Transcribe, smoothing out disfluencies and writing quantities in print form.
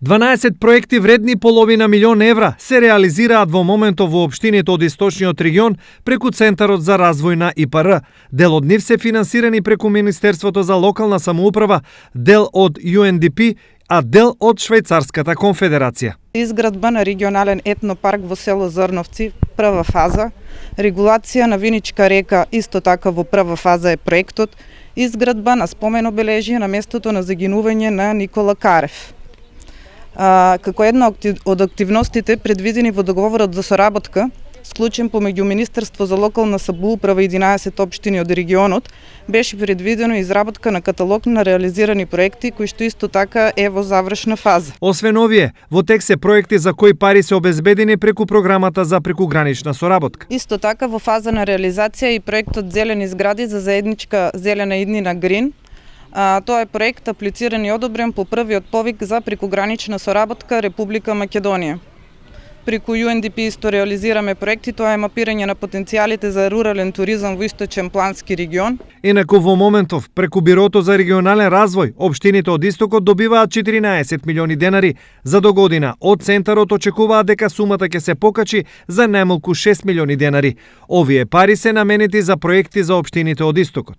12 проекти вредни половина милион евра се реализираат во моментов во општините од Источниот регион преку Центарот за развој на ИПР. Дел од нив се финансирани преку Министерството за локална самоуправа, дел од UNDP, а дел од Швајцарската конфедерација. Изградба на регионален етнопарк во село Зрновци, прва фаза. Регулација на Виничка река, исто така во прва фаза е проектот. Изградба на спомен обележие на местото на загинување на Никола Карев. Како една од активностите предвидени во договорот за соработка, склучен помеѓу Министерство за локална самоуправа и 11 општини од регионот, беше предвидено изработка на каталог на реализирани проекти, кои што исто така е во завршна фаза. Освен овие, во тек се проекти за кои пари се обезбедени преку програмата за прекугранична соработка. Исто така во фаза на реализација и проектот Зелени згради за заедничка зелена иднина Грин. Тоа е проект аплициран и одобрен по првиот повик за прекугранична соработка Република Македонија. Преку UNDP исто реализираме проекти, тоа е мапирање на потенцијалите за рурален туризам во источен плански регион. Инаку во моментов, преку Бирото за регионален развој, општините од Истокот добиваат 14 милиони денари за до година. Од Центарот очекуваат дека сумата ќе се покачи за најмалку 6 милиони денари. Овие пари се наменети за проекти за општините од Истокот.